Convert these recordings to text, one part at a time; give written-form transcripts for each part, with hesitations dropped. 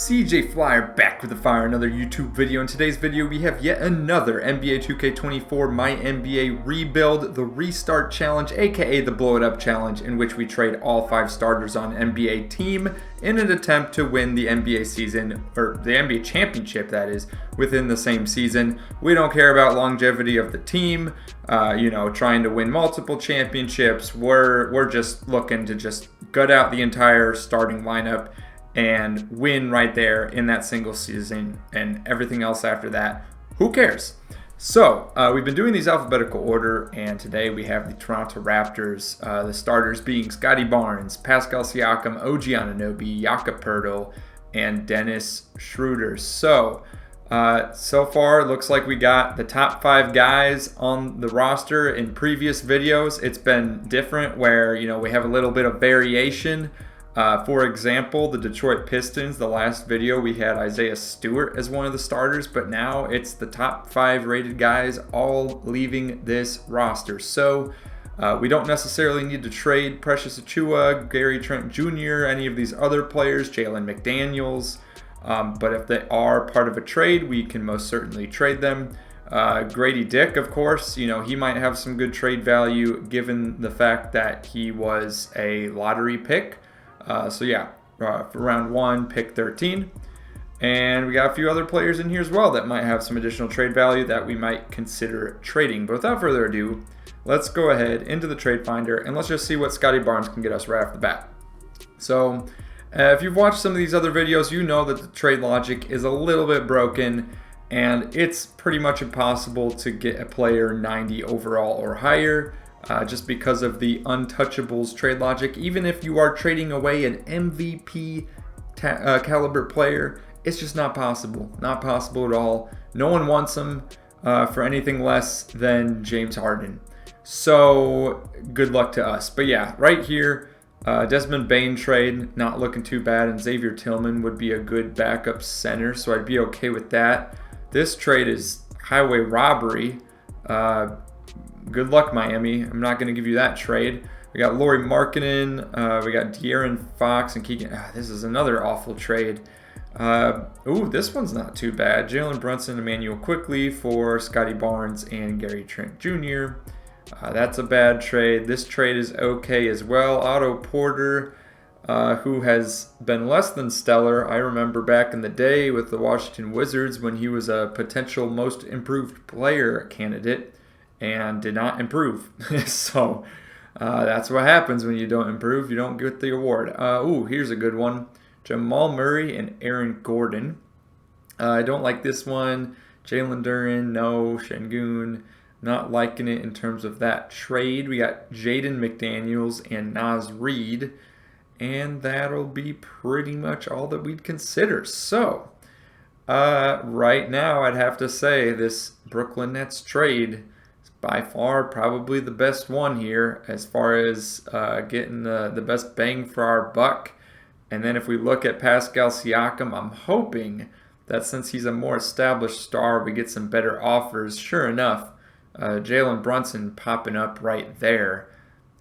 CJ Flyer back with the fire, another YouTube video. In today's video, we have yet another NBA 2K24 My NBA Rebuild, the Restart Challenge, aka the Blow It Up Challenge, in which we trade all 5 starters on an NBA team in an attempt to win the NBA season, or the NBA championship, that is, within the same season. We don't care about longevity of the team, trying to win multiple championships. We're just looking to just gut out the entire starting lineup and win right there in that single season, and everything else after that, who cares? So we've been doing these alphabetical order, and today we have the Toronto Raptors, the starters being Scottie Barnes, Pascal Siakam, OG Anunoby, Jakob Poeltl, and Dennis Schroeder. So far it looks like we got the top 5 guys on the roster. In previous videos it's been different, where we have a little bit of variation. For example, the Detroit Pistons, the last video we had Isaiah Stewart as one of the starters, but now it's the top 5 rated guys all leaving this roster. So we don't necessarily need to trade Precious Achiuwa, Gary Trent Jr., any of these other players, Jalen McDaniels, but if they are part of a trade, we can most certainly trade them. Grady Dick, of course, he might have some good trade value given the fact that he was a lottery pick. For round 1, pick 13. And we got a few other players in here as well that might have some additional trade value that we might consider trading. But without further ado, let's go ahead into the trade finder and let's just see what Scottie Barnes can get us right off the bat. So if you've watched some of these other videos, you know that the trade logic is a little bit broken, and it's pretty much impossible to get a player 90 overall or higher. Just because of the untouchables trade logic. Even if you are trading away an MVP caliber player, it's just not possible. Not possible at all. No one wants him for anything less than James Harden. So good luck to us. But yeah, right here, Desmond Bane trade, not looking too bad, and Xavier Tillman would be a good backup center, so I'd be okay with that. This trade is highway robbery. Good luck, Miami. I'm not going to give you that trade. We got Lauri Markkanen. We got De'Aaron Fox and Keegan. This is another awful trade. This one's not too bad. Jalen Brunson, Emmanuel Quickley for Scottie Barnes and Gary Trent Jr. That's a bad trade. This trade is okay as well. Otto Porter, who has been less than stellar. I remember back in the day with the Washington Wizards when he was a potential most improved player candidate and did not improve. So that's what happens when you don't improve. You don't get the award. Here's a good one. Jamal Murray and Aaron Gordon. I don't like this one. Jalen Duren, no. Şengün, not liking it in terms of that trade. We got Jaden McDaniels and Naz Reid. And that'll be pretty much all that we'd consider. So right now I'd have to say this Brooklyn Nets trade by far probably the best one here as far as getting the best bang for our buck. And then if we look at Pascal Siakam, I'm hoping that since he's a more established star, we get some better offers. Sure enough, Jalen Brunson popping up right there.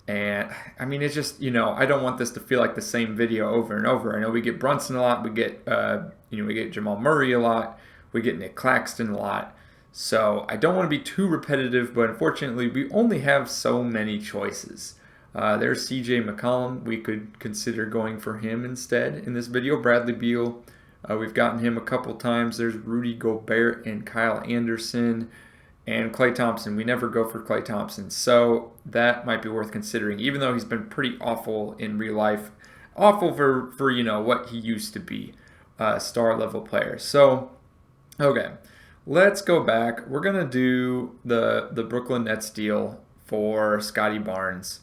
And I mean, it's just, I don't want this to feel like the same video over and over. I know we get Brunson a lot, we get Jamal Murray a lot, we get Nick Claxton a lot. So I don't want to be too repetitive, but unfortunately we only have so many choices. There's CJ McCollum. We could consider going for him instead in this video. Bradley Beal, we've gotten him a couple times. There's Rudy Gobert and Kyle Anderson and Klay Thompson. We never go for Klay Thompson, so that might be worth considering, even though he's been pretty awful in real life. Awful for what he used to be, a star level player. So, okay. Let's go back. We're going to do the Brooklyn Nets deal for Scottie Barnes.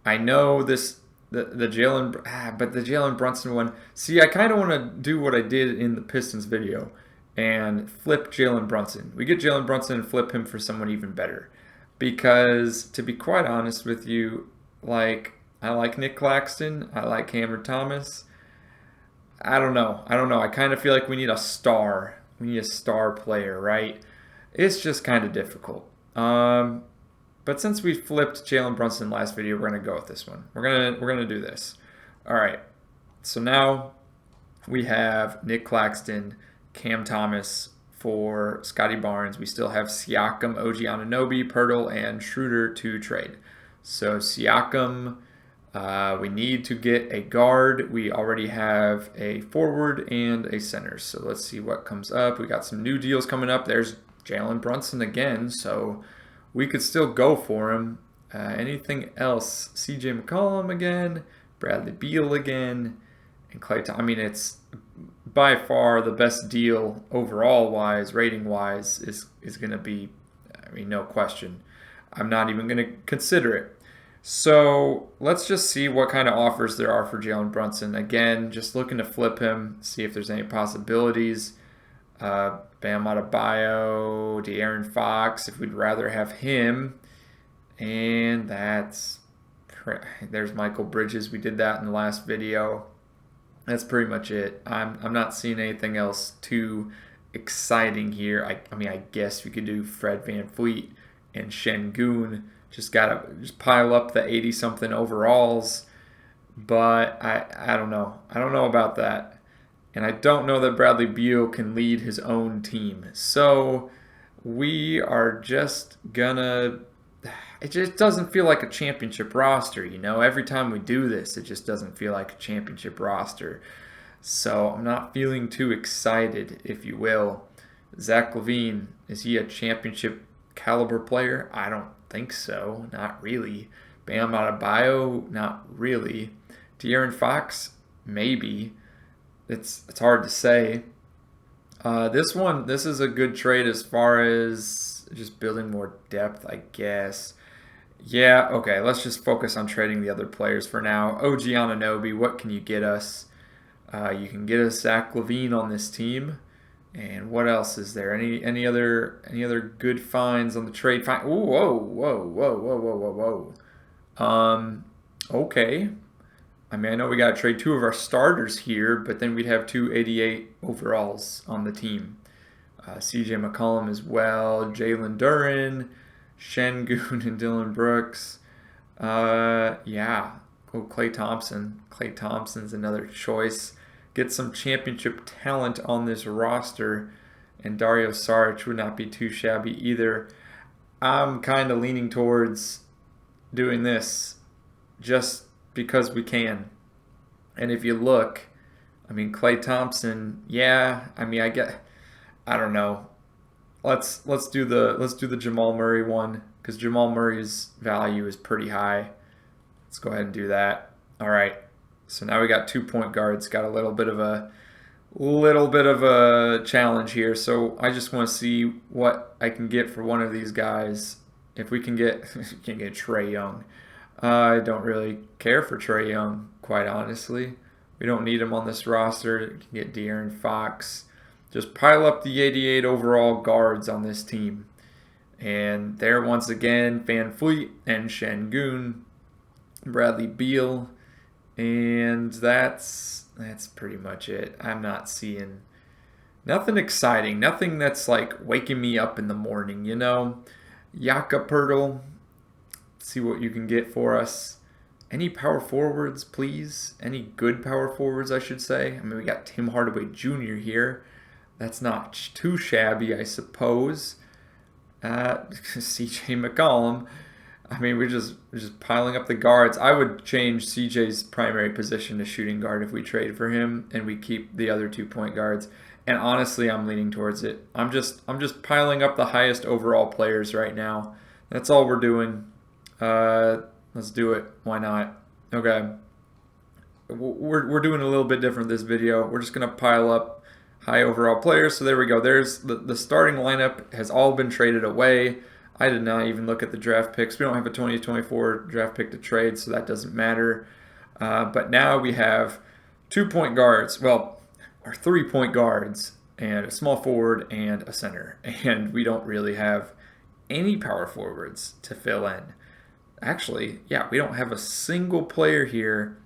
I know the Jalen Brunson one. See, I kind of want to do what I did in the Pistons video and flip Jalen Brunson. We get Jalen Brunson and flip him for someone even better. Because to be quite honest with you, I like Nick Claxton. I like Cameron Thomas. I don't know. I kind of feel like we need a star. We need a star player, right? It's just kind of difficult. But since we flipped Jalen Brunson last video, we're gonna go with this one. We're gonna do this. All right. So now We have Nick Claxton, Cam Thomas for Scotty Barnes. We still have Siakam, OG Anunoby, Pirtle, and Schroeder to trade. So Siakam, we need to get a guard. We already have a forward and a center. So let's see what comes up. We got some new deals coming up. There's Jalen Brunson again, so we could still go for him. Anything else? CJ McCollum again, Bradley Beal again, and Klay Thompson. I mean, it's by far the best deal overall wise, rating wise, is going to be, I mean, no question. I'm not even going to consider it. So let's just see what kind of offers there are for Jalen Brunson. Again, just looking to flip him, see if there's any possibilities. Bam Adebayo, De'Aaron Fox, if we'd rather have him. And there's Michael Bridges. We did that in the last video. That's pretty much it. I'm not seeing anything else too exciting here. I mean, I guess we could do Fred VanVleet and Şengün. Just pile up the 80-something overalls. But I don't know. I don't know about that. And I don't know that Bradley Beal can lead his own team. So we are just gonna... It just doesn't feel like a championship roster, you know? Every time we do this, it just doesn't feel like a championship roster. So I'm not feeling too excited, if you will. Zach LaVine, is he a championship caliber player? I don't think so. Not really. Bam Adebayo? Not really. De'Aaron Fox? Maybe. It's hard to say. This is a good trade as far as just building more depth, I guess. Yeah, okay, let's just focus on trading the other players for now. OG Anunoby, what can you get us? You can get us Zach LaVine on this team. And what else is there? Any other good finds on the trade? Ooh, whoa. Okay. I mean, I know we got to trade 2 of our starters here, but then we'd have 2 88 overalls on the team. CJ McCollum as well, Jalen Duren, Şengün, and Dylan Brooks. Yeah. Oh, Klay Thompson. Klay Thompson's another choice. Get some championship talent on this roster, and Dario Saric would not be too shabby either. I'm kind of leaning towards doing this just because we can. And if you look, I mean, Klay Thompson, yeah, I mean, I don't know. Let's do the Jamal Murray one, because Jamal Murray's value is pretty high. Let's go ahead and do that. All right. So now we got 2 point guards. Got a little bit of a challenge here. So I just want to see what I can get for one of these guys. If we can get Trae Young. I don't really care for Trae Young, quite honestly. We don't need him on this roster. We can get De'Aaron Fox. Just pile up the 88 overall guards on this team. And there once again, VanVleet and Şengün, Bradley Beal. And that's pretty much it. I'm not seeing nothing exciting. Nothing that's like waking me up in the morning, you know? Jakob Pirtle. See what you can get for us. Any power forwards, please? Any good power forwards, I should say. I mean, we got Tim Hardaway Jr. here. That's not too shabby, I suppose. CJ McCollum. I mean, we're just piling up the guards. I would change CJ's primary position to shooting guard if we trade for him and we keep the other 2 point guards. And honestly, I'm leaning towards it. I'm just piling up the highest overall players right now. That's all we're doing. Let's do it. Why not? Okay. We're doing a little bit different this video. We're just going to pile up high overall players. So there we go. There's the starting lineup has all been traded away. I did not even look at the draft picks. We don't have a 2024 draft pick to trade, so that doesn't matter. But now we have 2 point guards. Well, or 3 point guards and a small forward and a center. And we don't really have any power forwards to fill in. Actually, yeah, we don't have a single player here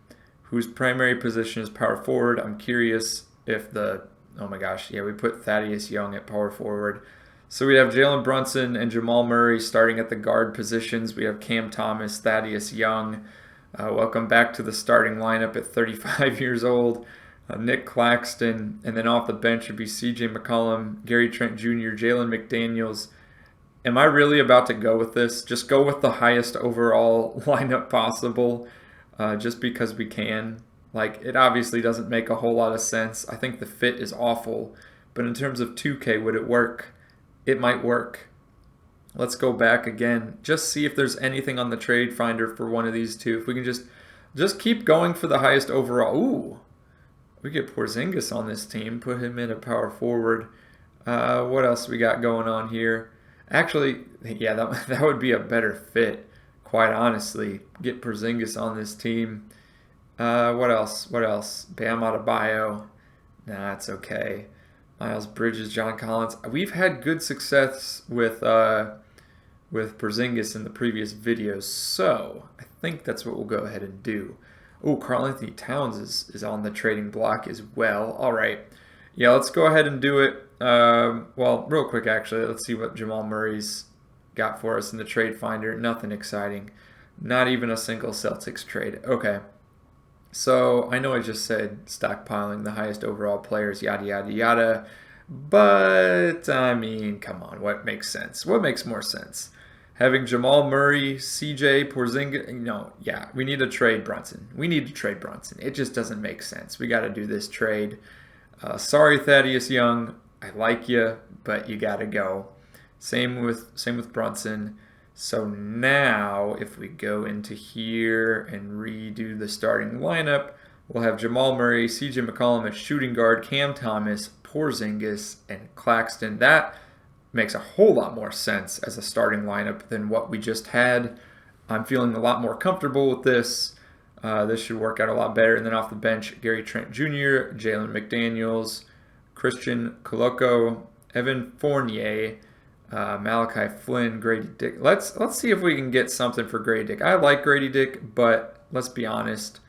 whose primary position is power forward. I'm curious if oh my gosh, yeah, we put Thaddeus Young at power forward. So we have Jalen Brunson and Jamal Murray starting at the guard positions. We have Cam Thomas, Thaddeus Young. Welcome back to the starting lineup at 35 years old. Nick Claxton, and then off the bench would be C.J. McCollum, Gary Trent Jr., Jalen McDaniels. Am I really about to go with this? Just go with the highest overall lineup possible, just because we can. Like, it obviously doesn't make a whole lot of sense. I think the fit is awful, but in terms of 2K, would it work? It might work. Let's go back again. Just see if there's anything on the trade finder for one of these two. If we can just keep going for the highest overall. Ooh. We get Porzingis on this team, put him in a power forward. What else we got going on here? Actually, yeah, that would be a better fit, quite honestly. Get Porzingis on this team. What else? What else? Bam Adebayo. Nah, it's okay. Miles Bridges, John Collins. We've had good success with Porzingis in the previous videos, so I think that's what we'll go ahead and do. Oh, Karl Anthony Towns is on the trading block as well. All right. Yeah, let's go ahead and do it. Well, real quick, actually, let's see what Jamal Murray's got for us in the trade finder. Nothing exciting. Not even a single Celtics trade. Okay. So I know I just said stockpiling the highest overall players, yada, yada, yada. But, I mean, come on. What makes sense? What makes more sense? Having Jamal Murray, CJ, Porzingis, no, yeah, we need to trade Brunson. We need to trade Brunson. It just doesn't make sense. We got to do this trade. Sorry, Thaddeus Young. I like you, but you got to go. Same with Brunson. So now, if we go into here and redo the starting lineup, we'll have Jamal Murray, CJ McCollum at shooting guard, Cam Thomas, Porzingis, and Claxton. That makes a whole lot more sense as a starting lineup than what we just had. I'm feeling a lot more comfortable with this. This should work out a lot better. And then off the bench, Gary Trent Jr., Jalen McDaniels, Christian Koloko, Evan Fournier, Malachi Flynn, Grady Dick. Let's see if we can get something for Grady Dick. I like Grady Dick, but let's be honest,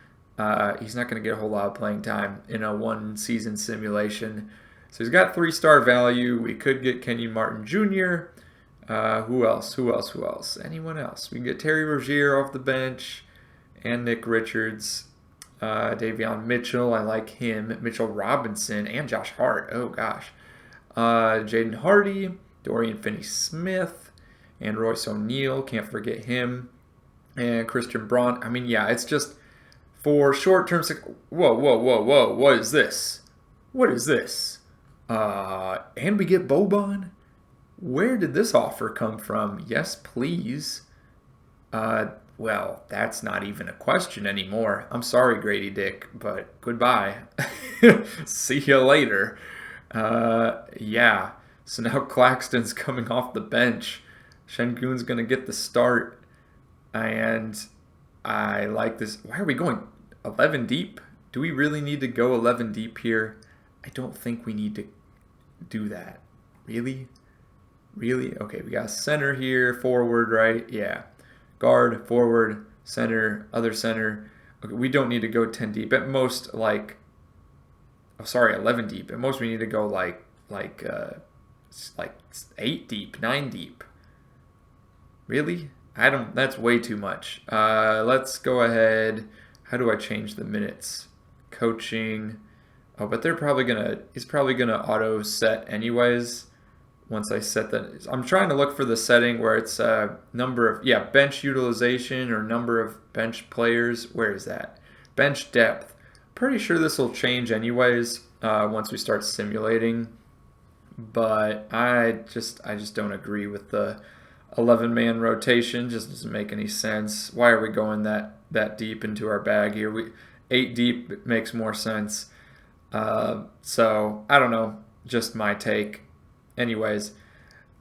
he's not going to get a whole lot of playing time in a one-season simulation. So he's got 3-star value. We could get Kenyon Martin Jr. Who else? Who else? Who else? Anyone else? We can get Terry Rozier off the bench and Nick Richards. Davion Mitchell, I like him. Mitchell Robinson and Josh Hart. Oh, gosh. Jaden Hardy, Dorian Finney-Smith, and Royce O'Neal. Can't forget him. And Christian Braun. I mean, yeah, it's just for short-term... Whoa, whoa, whoa, whoa. What is this? What is this? And we get Boban? Where did this offer come from? Yes, please. Well, that's not even a question anymore. I'm sorry, Grady Dick, but goodbye. See you later. Yeah. So now Claxton's coming off the bench. Şengün's going to get the start. And I like this. Why are we going 11 deep? Do we really need to go 11 deep here? I don't think we need to do that. Really? Really? Okay, we got center here, forward, right? Yeah. Guard, forward, center, other center. Okay, we don't need to go 10 deep. At most, 11 deep. At most, we need to go like 8 deep, 9 deep. Really? That's way too much. Let's go ahead. How do I change the minutes? Coaching. Oh, but he's probably gonna auto set anyways. Once I set that, I'm trying to look for the setting where it's number of, bench utilization or number of bench players. Where is that? Bench depth. Pretty sure this will change anyways once we start simulating. But I just don't agree with the 11-man rotation. Just doesn't make any sense. Why are we going that deep into our bag here? 8 deep makes more sense. So I don't know. Just my take. Anyways,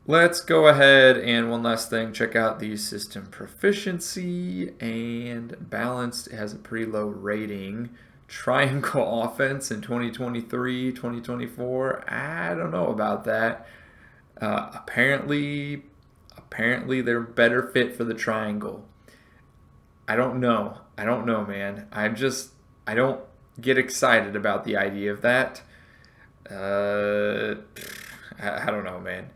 let's go ahead and one last thing, check out the system proficiency and balanced. It has a pretty low rating. Triangle offense in 2023, 2024. I don't know about that. Apparently they're better fit for the triangle. I don't know, man. I don't get excited about the idea of that. I don't know, man.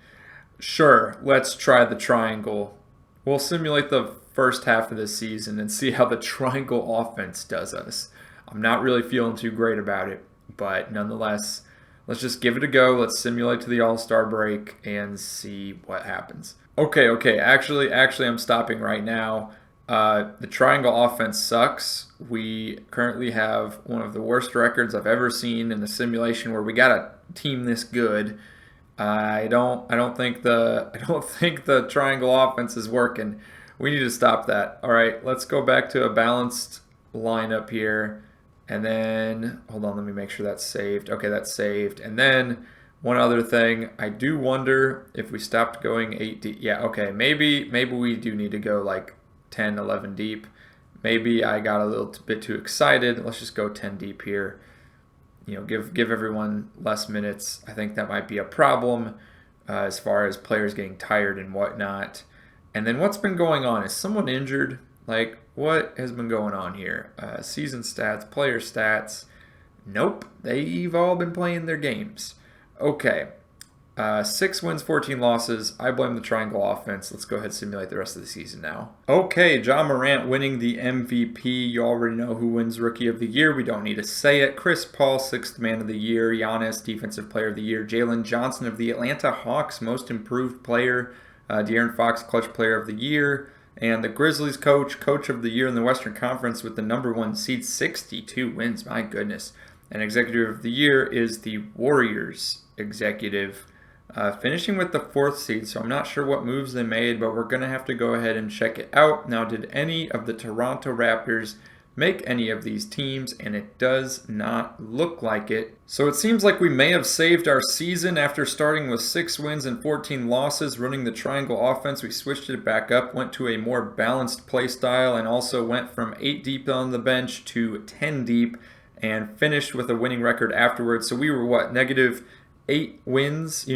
Sure, let's try the triangle. We'll simulate the first half of the season and see how the triangle offense does us. I'm not really feeling too great about it, But nonetheless, let's just give it a go. Let's simulate to the All-Star break and see what happens. Okay. Actually, I'm stopping right now. The triangle offense sucks. We currently have one of the worst records I've ever seen in the simulation where we got a team this good. I don't think the triangle offense is working. We need to stop that. All right, let's go back to a balanced lineup here. And then, hold on, let me make sure that's saved. Okay, that's saved. And then one other thing, I do wonder if we stopped going 8 deep. Yeah, okay, maybe we do need to go like 10, 11 deep. Maybe I got a little bit too excited. Let's just go 10 deep here. You know, give everyone less minutes. I think that might be a problem as far as players getting tired and whatnot. And then what's been going on? Is someone injured? Like, what has been going on here? Season stats, player stats. Nope, they've all been playing their games. Okay, 6 wins, 14 losses. I blame the triangle offense. Let's go ahead and simulate the rest of the season now. Okay, Ja Morant winning the MVP. You already know who wins Rookie of the Year. We don't need to say it. Chris Paul, 6th Man of the Year. Giannis, Defensive Player of the Year. Jalen Johnson of the Atlanta Hawks, Most Improved Player. De'Aaron Fox, Clutch Player of the Year. And the Grizzlies Coach of the Year in the Western Conference with the #1 seed, 62 wins. My goodness. And Executive of the Year is the Warriors Executive. Finishing with the 4th seed, so I'm not sure what moves they made, but we're going to have to go ahead and check it out. Now, did any of the Toronto Raptors make any of these teams? And it does not look like it. So it seems like we may have saved our season after starting with 6 wins and 14 losses. Running the triangle offense, we switched it back up, went to a more balanced play style, and also went from 8 deep on the bench to 10 deep, and finished with a winning record afterwards. So we were what, -8 wins,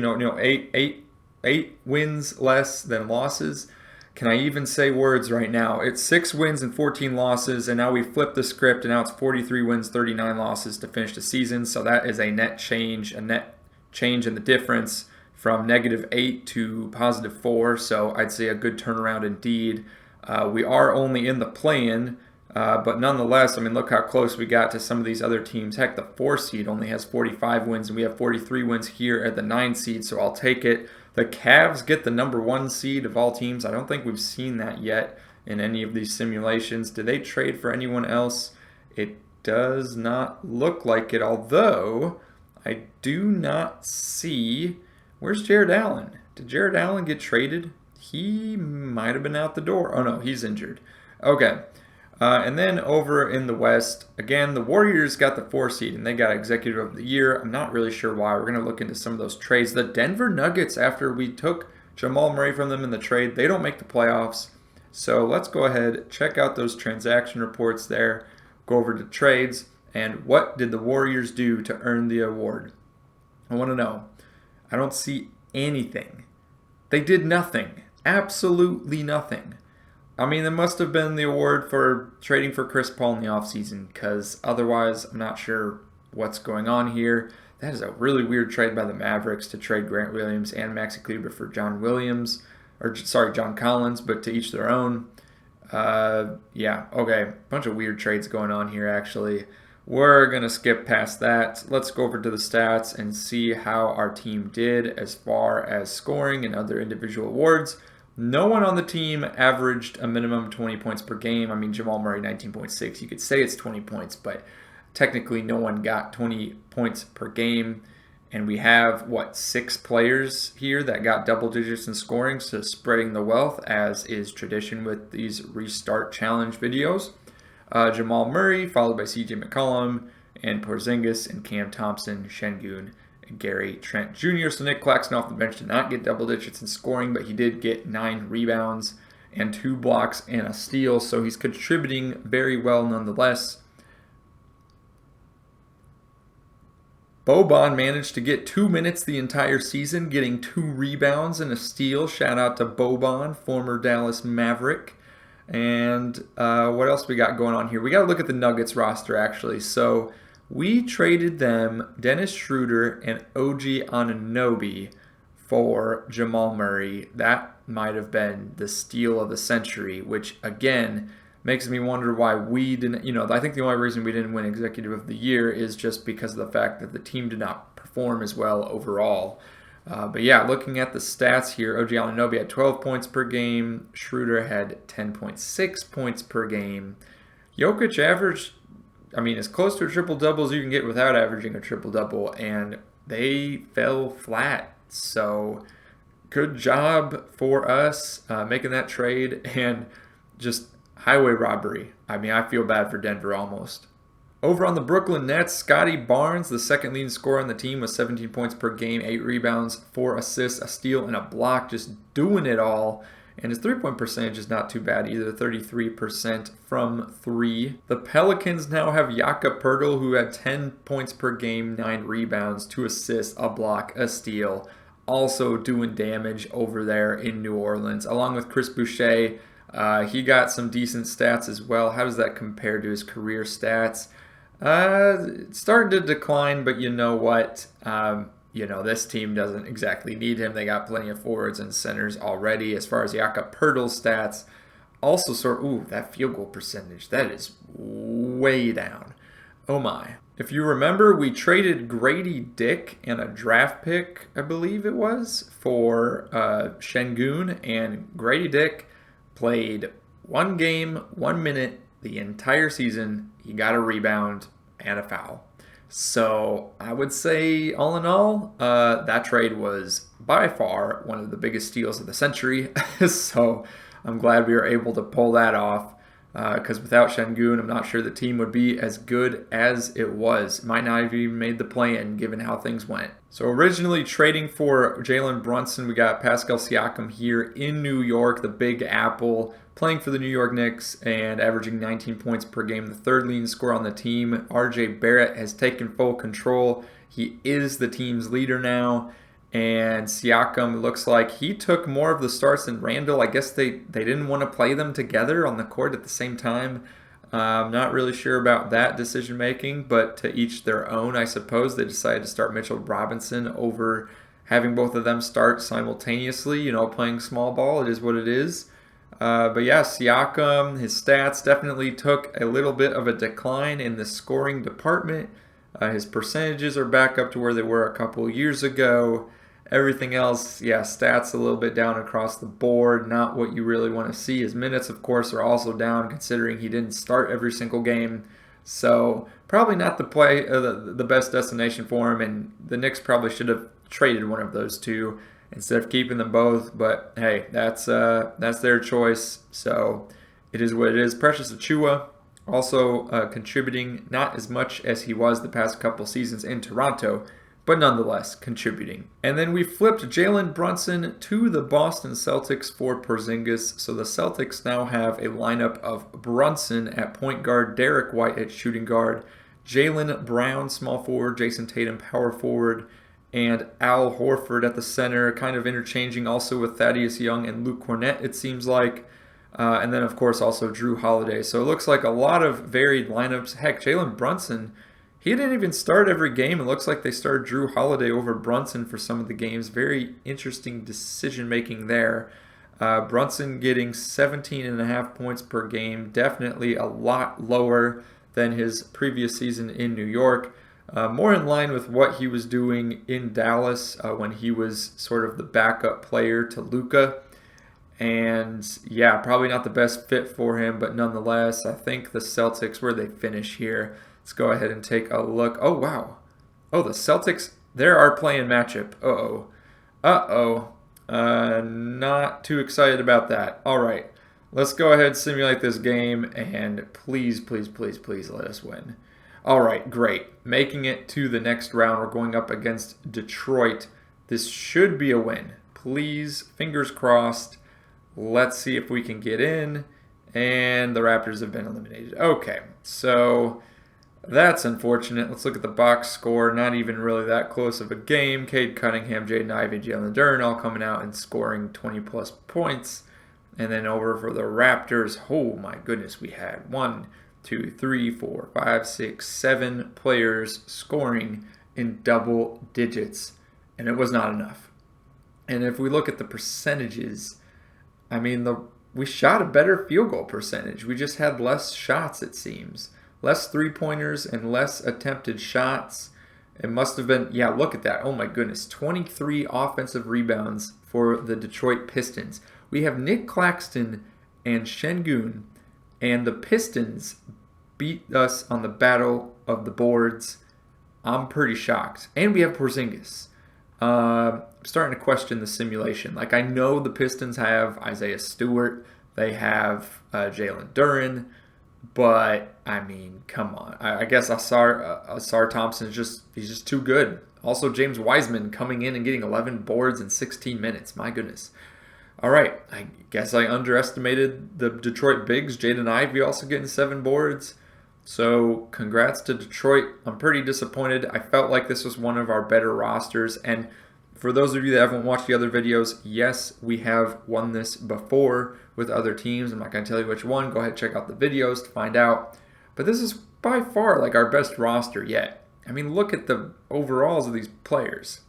eight wins less than losses. Can I even say words right now? It's 6 wins and 14 losses, and now we flipped the script, and now it's 43 wins, 39 losses to finish the season. So that is a net change in the difference from -8 to +4. So I'd say a good turnaround indeed. We are only in the play-in. But nonetheless, I mean, look how close we got to some of these other teams. Heck, the 4 seed only has 45 wins, and we have 43 wins here at the 9 seed, so I'll take it. The Cavs get the #1 seed of all teams. I don't think we've seen that yet in any of these simulations. Do they trade for anyone else? It does not look like it, although I do not see... Where's Jared Allen? Did Jared Allen get traded? He might have been out the door. Oh, no, he's injured. Okay. And then over in the West, again, the Warriors got the 4 seed, and they got Executive of the Year. I'm not really sure why. We're going to look into some of those trades. The Denver Nuggets, after we took Jamal Murray from them in the trade, they don't make the playoffs. So let's go ahead, check out those transaction reports there, go over to trades, and what did the Warriors do to earn the award? I want to know. I don't see anything. They did nothing. Absolutely nothing. I mean, it must have been the award for trading for Chris Paul in the offseason, because otherwise I'm not sure what's going on here. That is a really weird trade by the Mavericks to trade Grant Williams and Maxi Kleber for John Collins, but to each their own. Yeah, okay. Bunch of weird trades going on here, actually. We're going to skip past that. Let's go over to the stats and see how our team did as far as scoring and other individual awards. No one on the team averaged a minimum of 20 points per game. I mean, Jamal Murray, 19.6. You could say it's 20 points, but technically no one got 20 points per game. And we have, 6 players here that got double digits in scoring, so spreading the wealth, as is tradition with these Restart Challenge videos. Jamal Murray, followed by CJ McCollum, and Porzingis, and Cam Thompson, Şengün, Gary Trent Jr. So Nick Claxton off the bench did not get double digits in scoring, but he did get 9 rebounds and 2 blocks and a steal, so he's contributing very well nonetheless. Boban managed to get 2 minutes the entire season, getting 2 rebounds and a steal. Shout out to Boban, former Dallas Maverick. And what else we got going on here? We got to look at the Nuggets roster, actually. So we traded them Dennis Schroeder and OG Anunoby for Jamal Murray. That might have been the steal of the century, which, again, makes me wonder why we didn't, I think the only reason we didn't win Executive of the Year is just because of the fact that the team did not perform as well overall. But yeah, looking at the stats here, OG Anunoby had 12 points per game. Schroeder had 10.6 points per game. Jokic averaged, as close to a triple-double as you can get without averaging a triple-double, and they fell flat. So good job for us making that trade, and just highway robbery. I feel bad for Denver almost. Over on the Brooklyn Nets, Scotty Barnes, the second leading scorer on the team, with 17 points per game, 8 rebounds, 4 assists, a steal, and a block, just doing it all. And his three-point percentage is not too bad either, 33% from 3. The Pelicans now have Jakob Poeltl, who had 10 points per game, 9 rebounds, 2 assists, a block, a steal. Also doing damage over there in New Orleans, along with Chris Boucher. He got some decent stats as well. How does that compare to his career stats? It's starting to decline, but you know what? This team doesn't exactly need him. They got plenty of forwards and centers already. As far as Jakob Poeltl's stats, also that field goal percentage, that is way down. Oh my. If you remember, we traded Grady Dick and a draft pick, I believe it was, for Şengün, and Grady Dick played 1 game, 1 minute, the entire season. He got a rebound and a foul. So I would say, all in all, that trade was by far one of the biggest steals of the century. So I'm glad we were able to pull that off, because without Şengün, I'm not sure the team would be as good as it was. Might not have even made the play-in given how things went. So originally trading for Jalen Brunson, we got Pascal Siakam here in New York, the Big Apple, playing for the New York Knicks and averaging 19 points per game, the third leading scorer on the team. RJ Barrett has taken full control. He is the team's leader now. And Siakam looks like he took more of the starts than Randall. I guess they didn't want to play them together on the court at the same time. I'm not really sure about that decision making, but to each their own, I suppose. They decided to start Mitchell Robinson over having both of them start simultaneously, playing small ball. It is what it is. But yeah, Siakam, his stats definitely took a little bit of a decline in the scoring department. His percentages are back up to where they were a couple years ago. Everything else, stats a little bit down across the board. Not what you really want to see. His minutes, of course, are also down considering he didn't start every single game. So probably not the best destination for him. And the Knicks probably should have traded one of those two instead of keeping them both. But hey, that's their choice. So it is what it is. Precious Achiuwa also contributing, not as much as he was the past couple seasons in Toronto, but nonetheless contributing. And then we flipped Jalen Brunson to the Boston Celtics for Porzingis. So the Celtics now have a lineup of Brunson at point guard, Derek White at shooting guard, Jaylen Brown, small forward, Jason Tatum, power forward, and Al Horford at the center, kind of interchanging also with Thaddeus Young and Luke Cornett, it seems like. And then, of course, also Drew Holiday. So it looks like a lot of varied lineups. Heck, Jalen Brunson, he didn't even start every game. It looks like they started Drew Holiday over Brunson for some of the games. Very interesting decision-making there. Brunson getting 17.5 points per game. Definitely a lot lower than his previous season in New York. More in line with what he was doing in Dallas when he was sort of the backup player to Luka. And yeah, probably not the best fit for him, but nonetheless, I think the Celtics, where they finish here, let's go ahead and take a look. Oh, wow. Oh, the Celtics, they're our playing matchup. Uh-oh. Uh-oh. Not too excited about that. All right, let's go ahead and simulate this game, and please, please, please, please let us win. All right, great. Making it to the next round. We're going up against Detroit. This should be a win. Please, fingers crossed. Let's see if we can get in. And the Raptors have been eliminated. Okay, so that's unfortunate. Let's look at the box score. Not even really that close of a game. Cade Cunningham, Jaden Ivey, Jalen Duren all coming out and scoring 20-plus points. And then over for the Raptors, oh my goodness, we had 1, 2, 3, 4, 5, 6, 7 players scoring in double digits. And it was not enough. And if we look at the percentages, I mean, the we shot a better field goal percentage. We just had less shots, it seems. Less three-pointers and less attempted shots. It must have been, yeah, look at that. Oh my goodness. 23 offensive rebounds for the Detroit Pistons. We have Nick Claxton and Şengün, and the Pistons beat us on the battle of the boards. I'm pretty shocked. And we have Porzingis. I'm starting to question the simulation. Like, I know the Pistons have Isaiah Stewart. They have Jalen Duren. But, I mean, come on. I guess Asar Thompson he's just too good. Also, James Wiseman coming in and getting 11 boards in 16 minutes. My goodness. All right. I guess I underestimated the Detroit bigs. Jaden Ivey also getting 7 boards. So, congrats to Detroit. I'm pretty disappointed. I felt like this was one of our better rosters. And for those of you that haven't watched the other videos, yes, we have won this before with other teams. I'm not going to tell you which one. Go ahead and check out the videos to find out. But this is by far like our best roster yet. I mean, look at the overalls of these players.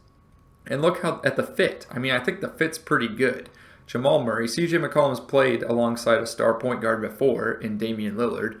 And look at the fit. I mean, I think the fit's pretty good. Jamal Murray, CJ McCollum has played alongside a star point guard before in Damian Lillard.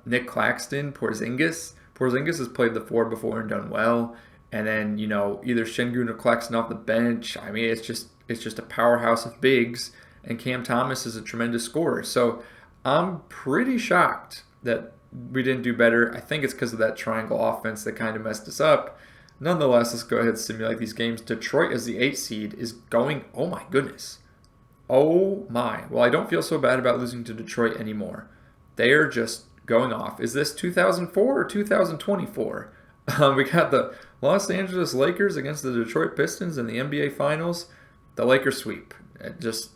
Nick Claxton, Porzingis. Porzingis has played the 4 before and done well. And then, you know, either Şengün or Claxton off the bench. I mean, it's just a powerhouse of bigs. And Cam Thomas is a tremendous scorer. So I'm pretty shocked that we didn't do better. I think it's because of that triangle offense that kind of messed us up. Nonetheless, let's go ahead and simulate these games. Detroit as the 8 seed is going, oh my goodness. Oh my. Well, I don't feel so bad about losing to Detroit anymore. They are just going off. Is this 2004 or 2024? We got the Los Angeles Lakers against the Detroit Pistons in the NBA Finals. The Lakers sweep. Just,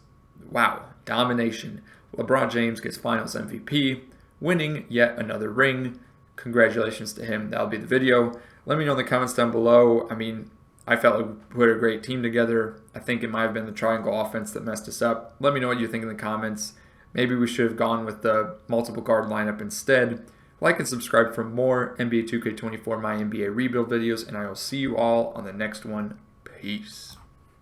wow, domination. LeBron James gets Finals MVP, winning yet another ring. Congratulations to him. That'll be the video. Let me know in the comments down below. I mean, I felt like we put a great team together. I think it might have been the triangle offense that messed us up. Let me know what you think in the comments. Maybe we should have gone with the multiple guard lineup instead. Like and subscribe for more NBA 2K24 My NBA Rebuild videos, and I will see you all on the next one. Peace.